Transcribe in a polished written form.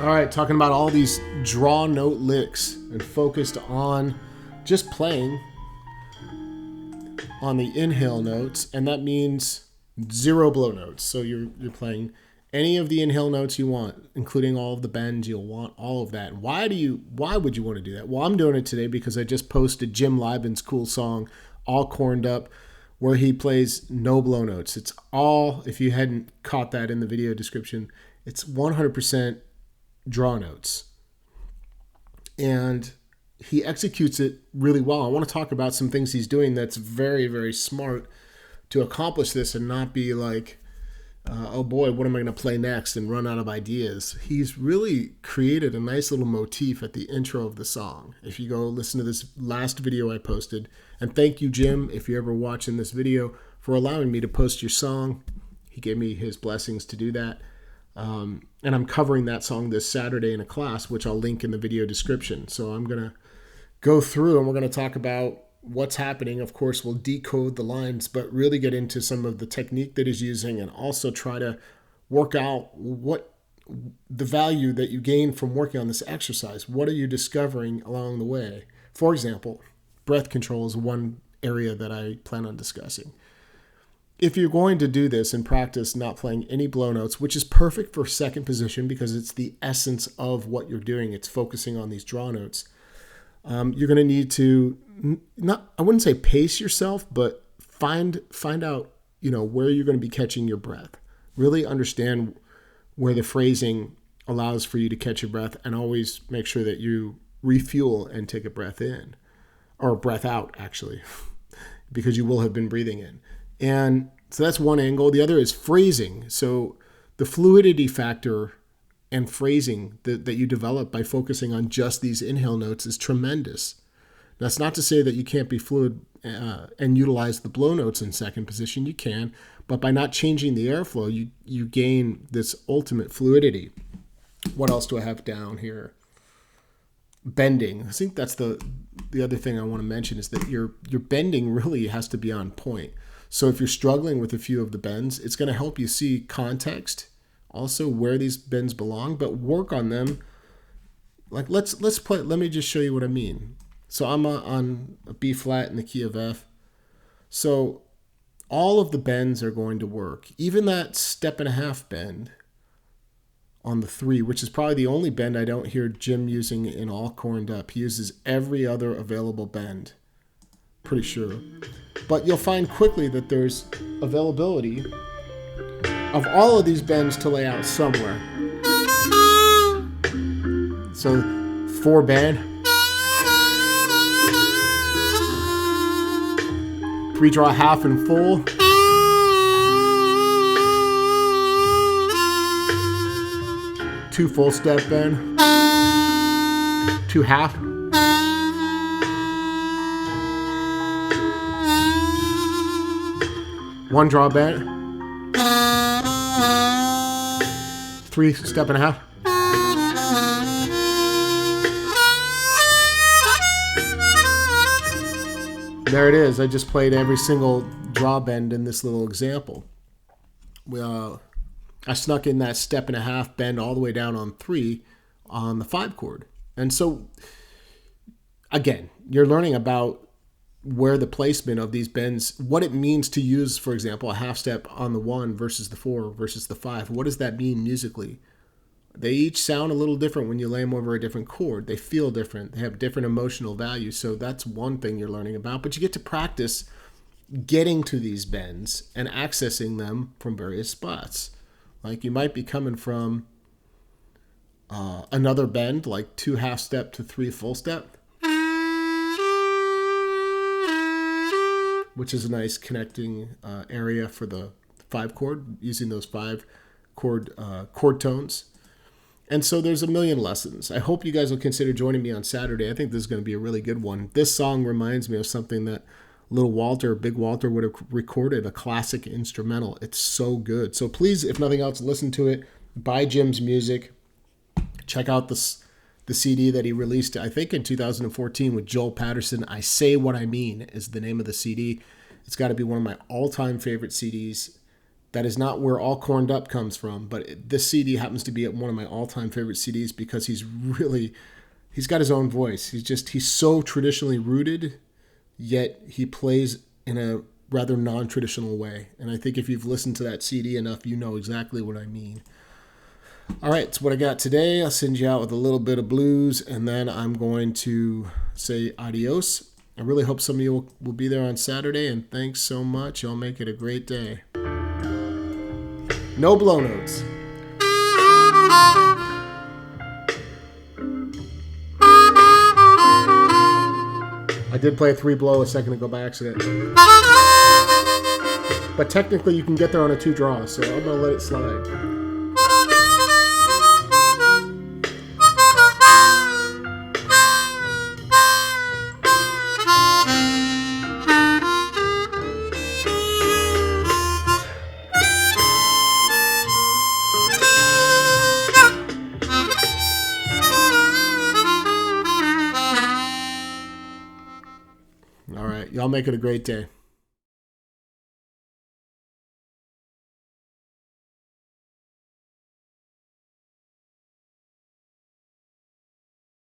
All right, talking about all these draw note licks and focused on just playing on the inhale notes, and that means 0 blow notes. So you're playing any of the inhale notes you want, including all of the bends. You'll want all of that. Why would you want to do that? Well, I'm doing it today because I just posted Jim Liben's cool song, All Corned Up, where he plays no blow notes. It's all, if you hadn't caught that in the video description, it's 100% draw notes. And he executes it really well. I want to talk about some things he's doing that's very, very smart to accomplish this and not be like, oh boy, what am I going to play next and run out of ideas. He's really created a nice little motif at the intro of the song. If you go listen to this last video I posted, and thank you, Jim, if you're ever watching this video, for allowing me to post your song. He gave me his blessings to do that. And I'm covering that song this Saturday in a class, which I'll link in the video description. So I'm going to go through and we're going to talk about what's happening. Of course, we'll decode the lines, but really get into some of the technique that he's using and also try to work out what the value that you gain from working on this exercise. What are you discovering along the way? For example, breath control is one area that I plan on discussing. If you're going to do this and practice not playing any blow notes, which is perfect for second position because it's the essence of what you're doing, it's focusing on these draw notes, you're going to need to I wouldn't say pace yourself, but find out, where you're going to be catching your breath. Really understand where the phrasing allows for you to catch your breath, and always make sure that you refuel and take a breath in, or breath out, actually, because you will have been breathing in. And so that's one angle. The other is phrasing. So the fluidity factor and phrasing that you develop by focusing on just these inhale notes is tremendous. That's not to say that you can't be fluid and utilize the blow notes in second position. You can, but by not changing the airflow, you gain this ultimate fluidity. What else do I have down here? Bending. I think that's the other thing I want to mention is that your bending really has to be on point. So if you're struggling with a few of the bends, it's going to help you see context, also where these bends belong, but work on them. Like let's play. Let me just show you what I mean. So I'm on a B flat in the key of F. So all of the bends are going to work. Even that 1.5 bend on the 3, which is probably the only bend I don't hear Jim using in All Corned Up. He uses every other available bend, pretty sure. But you'll find quickly that there's availability of all of these bends to lay out somewhere. So 4 bend, 3 draw half and full, 2 full step bend, 2 half, 1 draw bend, 3 step and a half. There it is. I just played every single draw bend in this little example. I snuck in that 1.5 bend all the way down on 3 on the 5 chord. And so, again, you're learning about where the placement of these bends, what it means to use, for example, a half step on the 1 versus the 4 versus the 5. What does that mean musically? They each sound a little different when you lay them over a different chord. They feel different. They have different emotional values. So that's one thing you're learning about. But you get to practice getting to these bends and accessing them from various spots. Like you might be coming from another bend, like 2 half step to 3 full step, which is a nice connecting area for the 5 chord, using those 5 chord tones. And so there's a million lessons. I hope you guys will consider joining me on Saturday. I think this is going to be a really good one. This song reminds me of something that Little Walter, Big Walter would have recorded, a classic instrumental. It's so good. So please, if nothing else, listen to it. Buy Jim's music. Check out the CD that he released, I think in 2014 with Joel Patterson. I Say What I Mean is the name of the CD. It's got to be one of my all-time favorite CDs. That is not where All Corned Up comes from, but this CD happens to be one of my all-time favorite CDs because he's got his own voice. He's so traditionally rooted, yet he plays in a rather non-traditional way. And I think if you've listened to that CD enough, you know exactly what I mean. All right, that's what I got today. I'll send you out with a little bit of blues, and then I'm going to say adios. I really hope some of you will be there on Saturday, and thanks so much. Y'all make it a great day. No blow notes. I did play a 3 blow a second ago by accident. But technically you can get there on a 2 draw, so I'm going to let it slide. All right, y'all make it a great day.